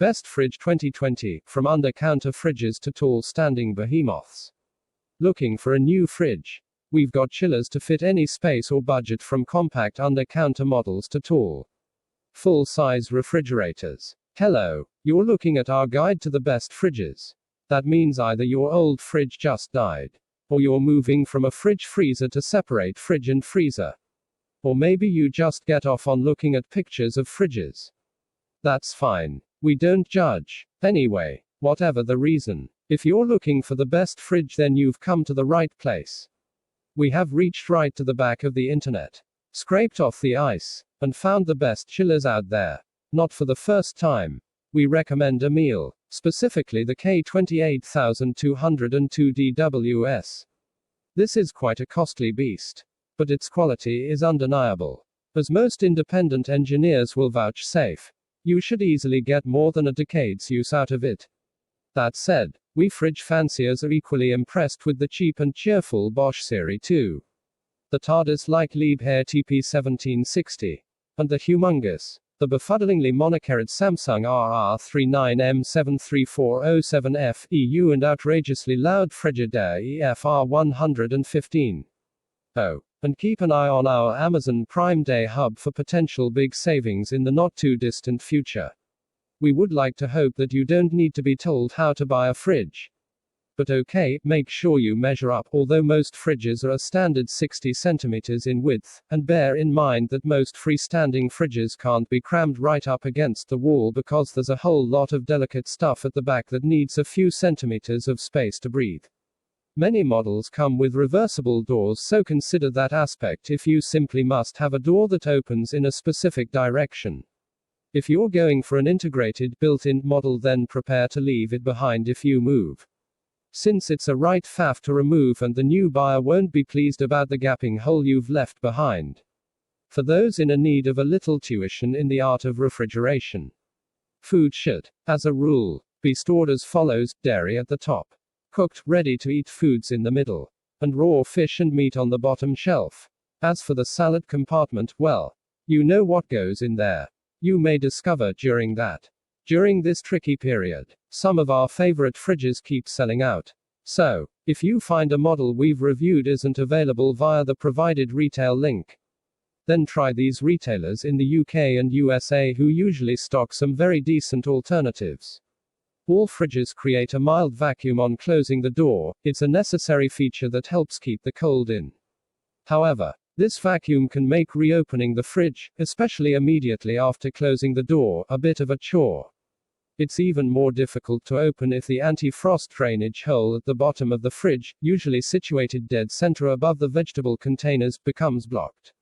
Best Fridge 2020, from under-counter fridges to tall-standing behemoths. Looking for a new fridge? We've got chillers to fit any space or budget, from compact under-counter models to tall, full-size refrigerators. Hello, you're looking at our guide to the best fridges. That means either your old fridge just died, or you're moving from a fridge freezer to separate fridge and freezer. Or maybe you just get off on looking at pictures of fridges. That's fine. We don't judge. Anyway, whatever the reason, if you're looking for the best fridge, then you've come to the right place. We have reached right to the back of the internet, scraped off the ice, and found the best chillers out there. Not for the first time. We recommend a Miele, specifically the K28202DWS. This is quite a costly beast, but its quality is undeniable. As most independent engineers will vouchsafe, you should easily get more than a decade's use out of it. That said, we fridge fanciers are equally impressed with the cheap and cheerful Bosch Series 2. The TARDIS-like Liebherr TP1760. And the humongous, the befuddlingly monocarat Samsung RR39M73407F EU and outrageously loud Frigidaire EFR115. Oh, and keep an eye on our Amazon Prime Day hub for potential big savings in the not-too-distant future. We would like to hope that you don't need to be told how to buy a fridge. But okay, make sure you measure up, although most fridges are a standard 60 centimeters in width, and bear in mind that most freestanding fridges can't be crammed right up against the wall because there's a whole lot of delicate stuff at the back that needs a few centimeters of space to breathe. Many models come with reversible doors, so consider that aspect if you simply must have a door that opens in a specific direction. If you're going for an integrated, built-in model, then prepare to leave it behind if you move, since it's a right faff to remove and the new buyer won't be pleased about the gaping hole you've left behind. For those in a need of a little tuition in the art of refrigeration, food should, as a rule, be stored as follows: dairy at the top, cooked, ready-to-eat foods in the middle, and raw fish and meat on the bottom shelf. As for the salad compartment, well, you know what goes in there. You may discover during this tricky period, some of our favorite fridges keep selling out. So, if you find a model we've reviewed isn't available via the provided retail link, then try these retailers in the UK and USA who usually stock some very decent alternatives. All fridges create a mild vacuum on closing the door. It's a necessary feature that helps keep the cold in. However, this vacuum can make reopening the fridge, especially immediately after closing the door, a bit of a chore. It's even more difficult to open if the anti-frost drainage hole at the bottom of the fridge, usually situated dead center above the vegetable containers, becomes blocked.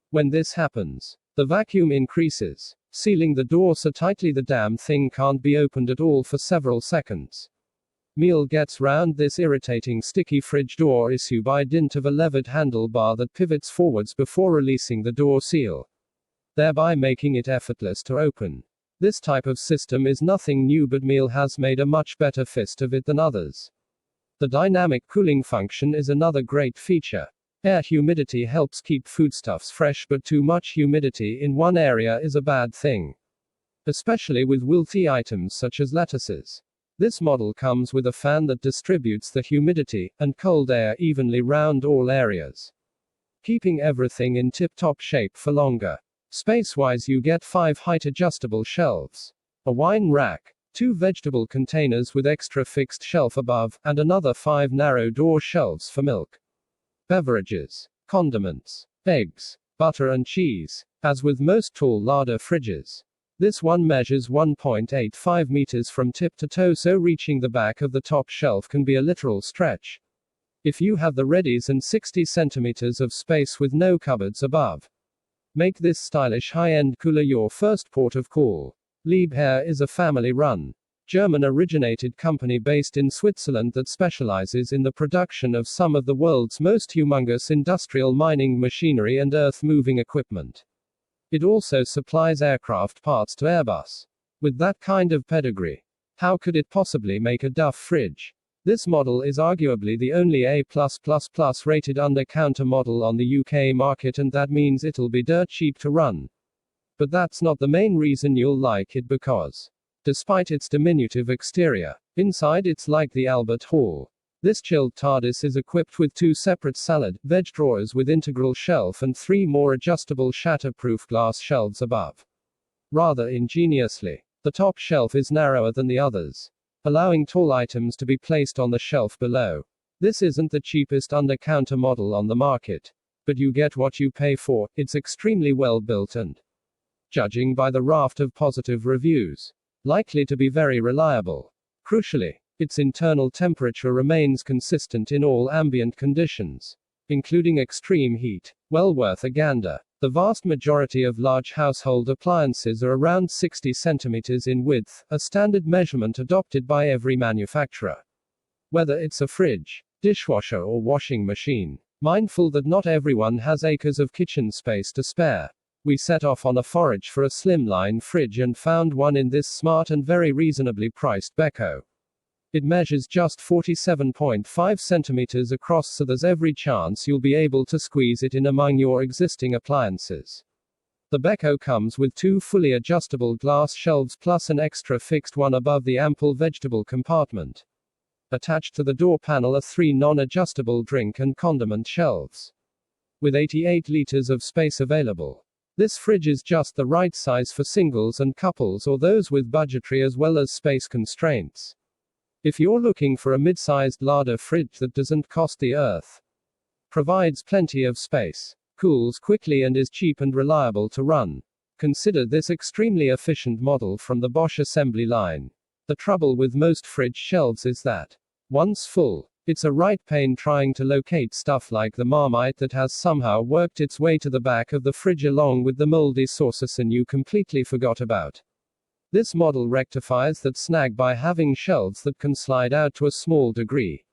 When this happens, the vacuum increases, sealing the door so tightly the damn thing can't be opened at all for several seconds. Miele gets round this irritating sticky fridge door issue by dint of a levered handlebar that pivots forwards before releasing the door seal, thereby making it effortless to open. This type of system is nothing new, but Miele has made a much better fist of it than others. The dynamic cooling function is another great feature. Air humidity helps keep foodstuffs fresh, but too much humidity in one area is a bad thing, especially with wilty items such as lettuces. This model comes with a fan that distributes the humidity and cold air evenly round all areas, keeping everything in tip-top shape for longer. Space-wise, you get 5 height-adjustable shelves, a wine rack, 2 vegetable containers with extra fixed shelf above, and another 5 narrow door shelves for milk, beverages, condiments, eggs, butter and cheese. As with most tall larder fridges, this one measures 1.85 meters from tip to toe, so reaching the back of the top shelf can be a literal stretch if you have the readies and 60 centimeters of space with no cupboards above. Make this stylish high-end cooler your first port of call. Liebherr is a family-run, German-originated company based in Switzerland that specializes in the production of some of the world's most humongous industrial mining machinery and earth-moving equipment. It also supplies aircraft parts to Airbus. With that kind of pedigree, how could it possibly make a duff fridge? This model is arguably the only A+++ rated under-counter model on the UK market, and that means it'll be dirt cheap to run. But that's not the main reason you'll like it, because Despite its diminutive exterior, inside it's like the Albert Hall. This chilled TARDIS is equipped with 2 separate salad, veg drawers with integral shelf and 3 more adjustable shatterproof glass shelves above. Rather ingeniously, the top shelf is narrower than the others, allowing tall items to be placed on the shelf below. This isn't the cheapest under-counter model on the market, but you get what you pay for. It's extremely well built and, judging by the raft of positive reviews, likely to be very reliable. Crucially, its internal temperature remains consistent in all ambient conditions, including extreme heat. Well worth a gander. The vast majority of large household appliances are around 60 centimeters in width, a standard measurement adopted by every manufacturer. Whether it's a fridge, dishwasher, or washing machine, mindful that not everyone has acres of kitchen space to spare, we set off on a forage for a slimline fridge and found one in this smart and very reasonably priced Beko. It measures just 47.5 centimeters across, so there's every chance you'll be able to squeeze it in among your existing appliances. The Beko comes with 2 fully adjustable glass shelves plus an extra fixed one above the ample vegetable compartment. Attached to the door panel are 3 non-adjustable drink and condiment shelves, with 88 liters of space available. This fridge is just the right size for singles and couples or those with budgetary as well as space constraints. If you're looking for a mid-sized larder fridge that doesn't cost the earth, provides plenty of space, cools quickly and is cheap and reliable to run, consider this extremely efficient model from the Bosch assembly line. The trouble with most fridge shelves is that, once full, it's a right pain trying to locate stuff like the Marmite that has somehow worked its way to the back of the fridge along with the moldy saucison you completely forgot about. This model rectifies that snag by having shelves that can slide out to a small degree,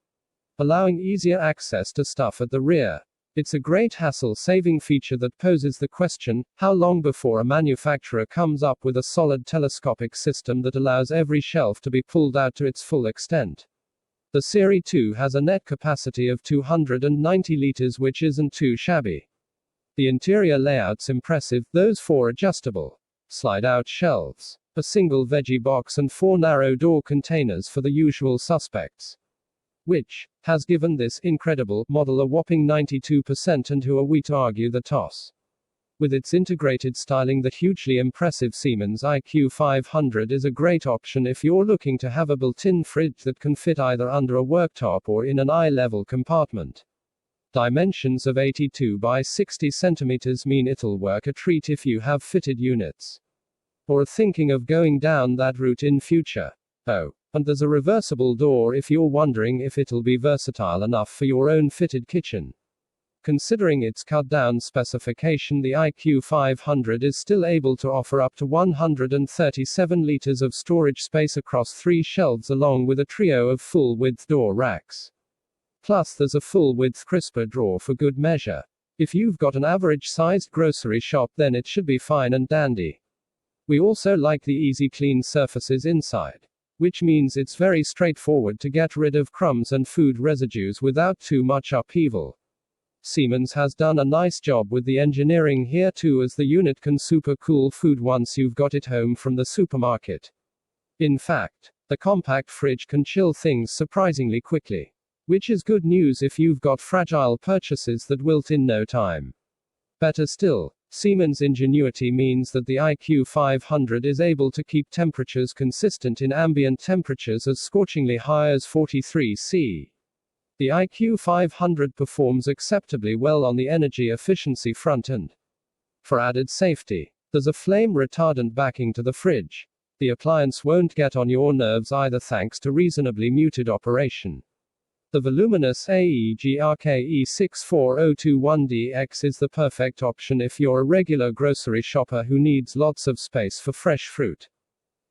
allowing easier access to stuff at the rear. It's a great hassle-saving feature that poses the question, how long before a manufacturer comes up with a solid telescopic system that allows every shelf to be pulled out to its full extent? The Series 2 has a net capacity of 290 liters, which isn't too shabby. The interior layout's impressive, those 4 adjustable, slide-out shelves, a single veggie box and 4 narrow door containers for the usual suspects, which has given this incredible model a whopping 92%, and who are we to argue the toss? With its integrated styling, the hugely impressive Siemens IQ 500 is a great option if you're looking to have a built-in fridge that can fit either under a worktop or in an eye-level compartment. Dimensions of 82 by 60 centimeters mean it'll work a treat if you have fitted units, or are thinking of going down that route in future. Oh, and there's a reversible door if you're wondering if it'll be versatile enough for your own fitted kitchen. Considering its cut-down specification, the IQ 500 is still able to offer up to 137 liters of storage space across 3 shelves along with a trio of full-width door racks. Plus there's a full-width crisper drawer for good measure. If you've got an average-sized grocery shop, then it should be fine and dandy. We also like the easy clean surfaces inside, which means it's very straightforward to get rid of crumbs and food residues without too much upheaval. Siemens has done a nice job with the engineering here too, as the unit can super cool food once you've got it home from the supermarket. In fact, the compact fridge can chill things surprisingly quickly, which is good news if you've got fragile purchases that wilt in no time. Better still, Siemens' ingenuity means that the IQ 500 is able to keep temperatures consistent in ambient temperatures as scorchingly high as 43 C. The IQ 500 performs acceptably well on the energy efficiency front, and for added safety, there's a flame retardant backing to the fridge. The appliance won't get on your nerves either thanks to reasonably muted operation. The voluminous AEG RKE64021DX is the perfect option if you're a regular grocery shopper who needs lots of space for fresh fruit,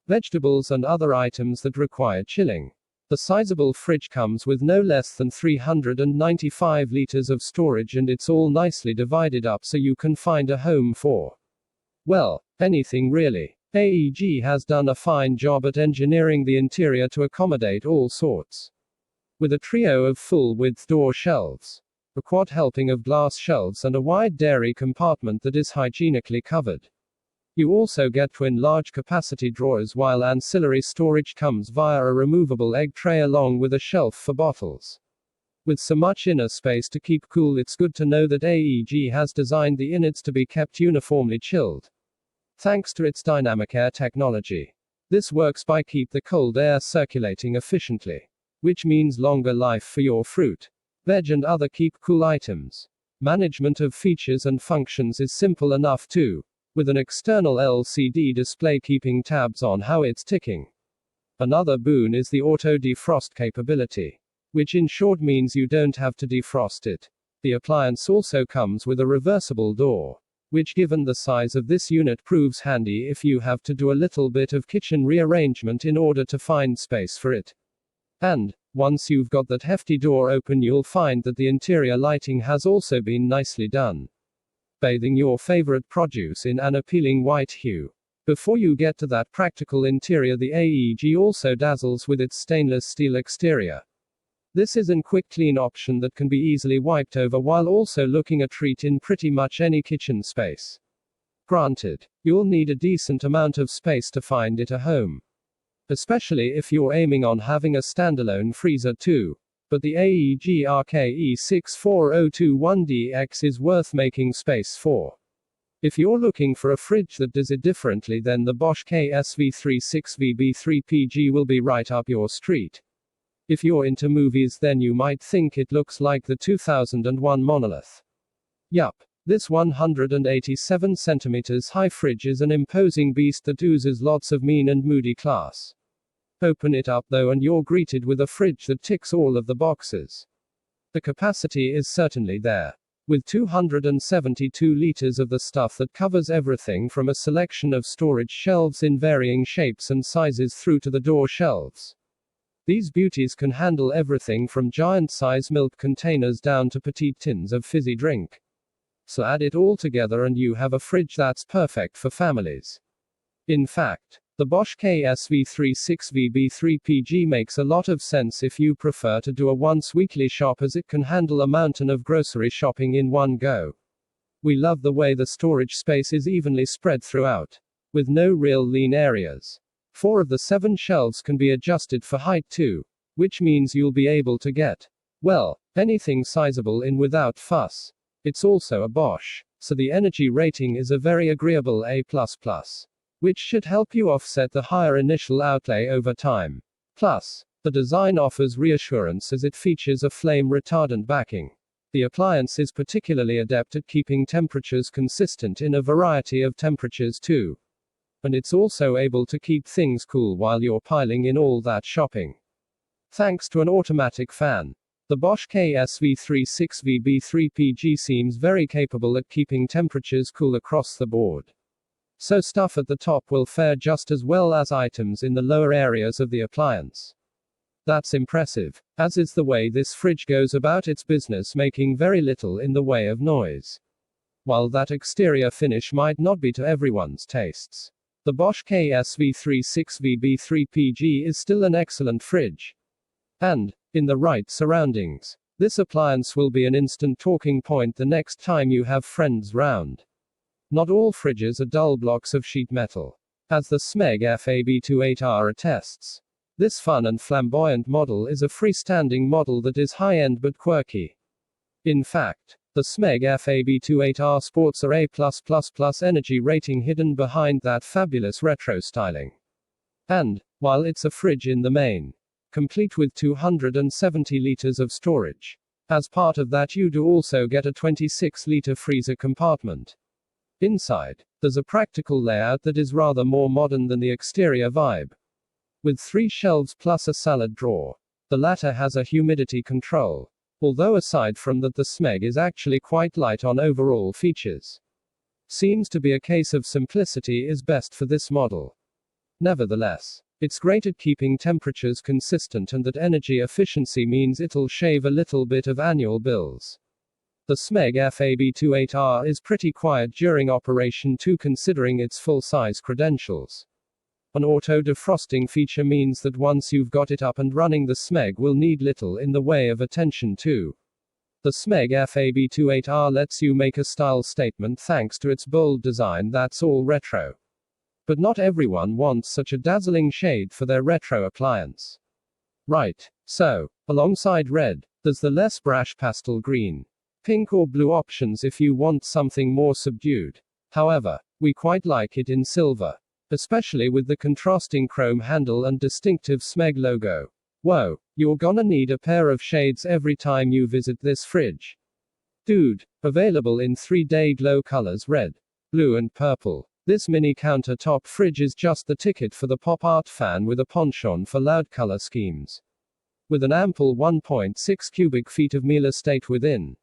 vegetables and other items that require chilling. The sizable fridge comes with no less than 395 liters of storage, and it's all nicely divided up so you can find a home for, well, anything really. AEG has done a fine job at engineering the interior to accommodate all sorts. With a trio of full-width door shelves, a quad helping of glass shelves and a wide dairy compartment that is hygienically covered. You also get twin large capacity drawers, while ancillary storage comes via a removable egg tray along with a shelf for bottles. With so much inner space to keep cool, it's good to know that AEG has designed the innards to be kept uniformly chilled. Thanks to its dynamic air technology. This works by keep the cold air circulating efficiently, which means longer life for your fruit, veg and other keep cool items. Management of features and functions is simple enough too, with an external LCD display keeping tabs on how it's ticking. Another boon is the auto defrost capability, which in short means you don't have to defrost it. The appliance also comes with a reversible door, which given the size of this unit proves handy if you have to do a little bit of kitchen rearrangement in order to find space for it. And, once you've got that hefty door open, you'll find that the interior lighting has also been nicely done, bathing your favorite produce in an appealing white hue. Before you get to that practical interior, the AEG also dazzles with its stainless steel exterior. This is a quick clean option that can be easily wiped over while also looking a treat in pretty much any kitchen space. Granted, you'll need a decent amount of space to find it a home, especially if you're aiming on having a standalone freezer too. But the AEG RKE64021DX is worth making space for. If you're looking for a fridge that does it differently, then the Bosch KSV36VB3PG will be right up your street. If you're into movies, then you might think it looks like the 2001 Monolith. Yup, this 187 centimeters high fridge is an imposing beast that oozes lots of mean and moody class. Open it up though and you're greeted with a fridge that ticks all of the boxes. The capacity is certainly there, with 272 liters of the stuff that covers everything from a selection of storage shelves in varying shapes and sizes through to the door shelves. These beauties can handle everything from giant-size milk containers down to petite tins of fizzy drink. So add it all together and you have a fridge that's perfect for families. In fact, the Bosch KSV36VB3PG makes a lot of sense if you prefer to do a once-weekly shop, as it can handle a mountain of grocery shopping in one go. We love the way the storage space is evenly spread throughout, with no real lean areas. 4 of the 7 shelves can be adjusted for height too, which means you'll be able to get, well, anything sizable in without fuss. It's also a Bosch, so the energy rating is a very agreeable A++, which should help you offset the higher initial outlay over time. Plus, the design offers reassurance as it features a flame retardant backing. The appliance is particularly adept at keeping temperatures consistent in a variety of temperatures too. And it's also able to keep things cool while you're piling in all that shopping. Thanks to an automatic fan, the Bosch KSV36VB3PG seems very capable at keeping temperatures cool across the board. So stuff at the top will fare just as well as items in the lower areas of the appliance. That's impressive, as is the way this fridge goes about its business, making very little in the way of noise. While that exterior finish might not be to everyone's tastes, the Bosch KSV36VB3PG is still an excellent fridge. And, in the right surroundings, this appliance will be an instant talking point the next time you have friends round. Not all fridges are dull blocks of sheet metal, as the SMEG FAB28R attests. This fun and flamboyant model is a freestanding model that is high-end but quirky. In fact, the SMEG FAB28R sports a A+++ energy rating hidden behind that fabulous retro styling. And, while it's a fridge in the main, complete with 270 liters of storage, as part of that you do also get a 26-liter freezer compartment. Inside, there's a practical layout that is rather more modern than the exterior vibe. With 3 shelves plus a salad drawer. The latter has a humidity control. Although aside from that, the SMEG is actually quite light on overall features. Seems to be a case of simplicity is best for this model. Nevertheless, it's great at keeping temperatures consistent, and that energy efficiency means it'll shave a little bit of annual bills. The SMEG FAB28R is pretty quiet during operation too, considering its full-size credentials. An auto-defrosting feature means that once you've got it up and running, the SMEG will need little in the way of attention too. The SMEG FAB28R lets you make a style statement thanks to its bold design that's all retro. But not everyone wants such a dazzling shade for their retro appliance. Right. So, alongside red, there's the less brash pastel green, pink or blue options if you want something more subdued. However, we quite like it in silver, especially with the contrasting chrome handle and distinctive Smeg logo. Whoa, you're gonna need a pair of shades every time you visit this fridge. Dude, available in 3-day glow colors red, blue and purple. This mini countertop fridge is just the ticket for the pop art fan with a penchant for loud color schemes. With an ample 1.6 cubic feet of Miele estate within.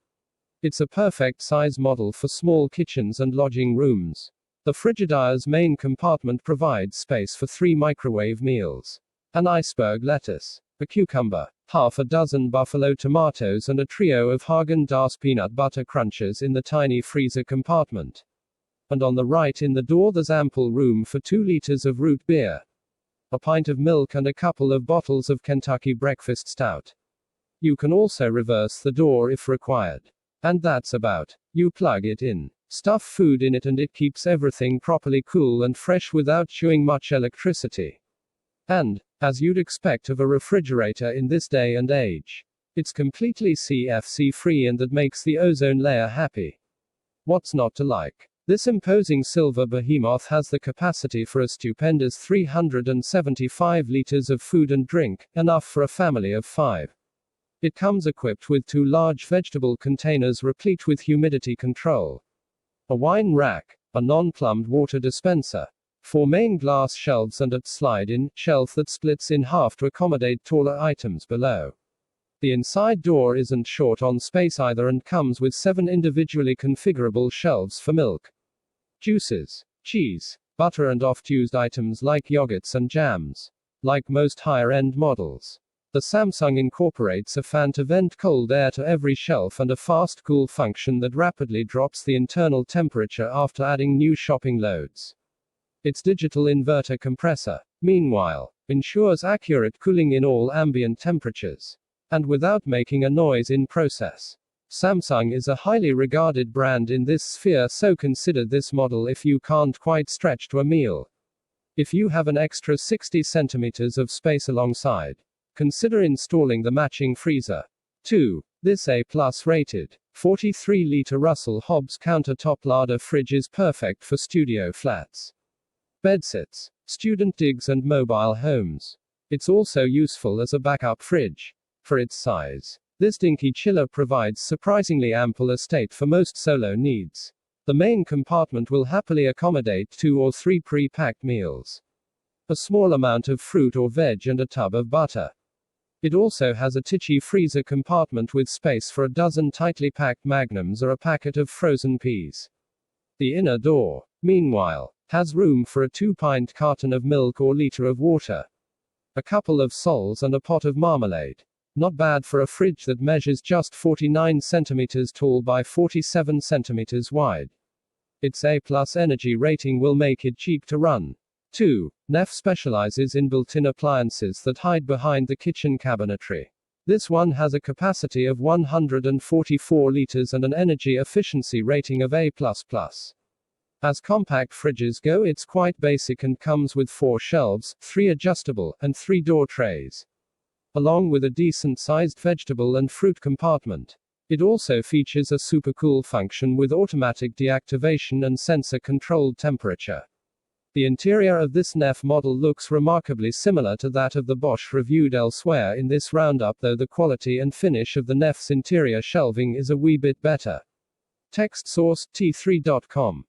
It's a perfect size model for small kitchens and lodging rooms. The Frigidaire's main compartment provides space for 3 microwave meals, an iceberg lettuce, a cucumber, half a dozen buffalo tomatoes and a trio of Häagen-Dazs peanut butter crunches in the tiny freezer compartment. And on the right in the door there's ample room for 2 liters of root beer, a pint of milk and a couple of bottles of Kentucky breakfast stout. You can also reverse the door if required. And that's about. You plug it in, stuff food in it and it keeps everything properly cool and fresh without chewing much electricity. And, as you'd expect of a refrigerator in this day and age, it's completely CFC free and that makes the ozone layer happy. What's not to like? This imposing silver behemoth has the capacity for a stupendous 375 liters of food and drink, enough for a family of 5. It comes equipped with 2 large vegetable containers replete with humidity control, a wine rack, a non-plumbed water dispenser, 4 main glass shelves and a slide-in shelf that splits in half to accommodate taller items below. The inside door isn't short on space either and comes with 7 individually configurable shelves for milk, juices, cheese, butter and oft-used items like yogurts and jams. Like most higher-end models, the Samsung incorporates a fan to vent cold air to every shelf and a fast cool function that rapidly drops the internal temperature after adding new shopping loads. Its digital inverter compressor, meanwhile, ensures accurate cooling in all ambient temperatures, and without making a noise in process. Samsung is a highly regarded brand in this sphere, so consider this model if you can't quite stretch to a meal. If you have an extra 60 centimeters of space alongside, consider installing the matching freezer. 2. This A+ rated, 43-liter Russell Hobbs countertop larder fridge is perfect for studio flats, bedsits, student digs and mobile homes. It's also useful as a backup fridge. For its size, this dinky chiller provides surprisingly ample estate for most solo needs. The main compartment will happily accommodate 2 or 3 pre-packed meals, a small amount of fruit or veg and a tub of butter. It also has a titchy freezer compartment with space for a dozen tightly packed magnums or a packet of frozen peas. The inner door, meanwhile, has room for a 2-pint carton of milk or liter of water, a couple of soles and a pot of marmalade. Not bad for a fridge that measures just 49 centimeters tall by 47 centimeters wide. Its A+ energy rating will make it cheap to run. 2. NEF specializes in built-in appliances that hide behind the kitchen cabinetry. This one has a capacity of 144 liters and an energy efficiency rating of A++. As compact fridges go, it's quite basic and comes with 4 shelves, 3 adjustable, and 3 door trays, along with a decent-sized vegetable and fruit compartment. It also features a super cool function with automatic deactivation and sensor-controlled temperature. The interior of this NEF model looks remarkably similar to that of the Bosch reviewed elsewhere in this roundup, though the quality and finish of the NEF's interior shelving is a wee bit better. Text source, t3.com.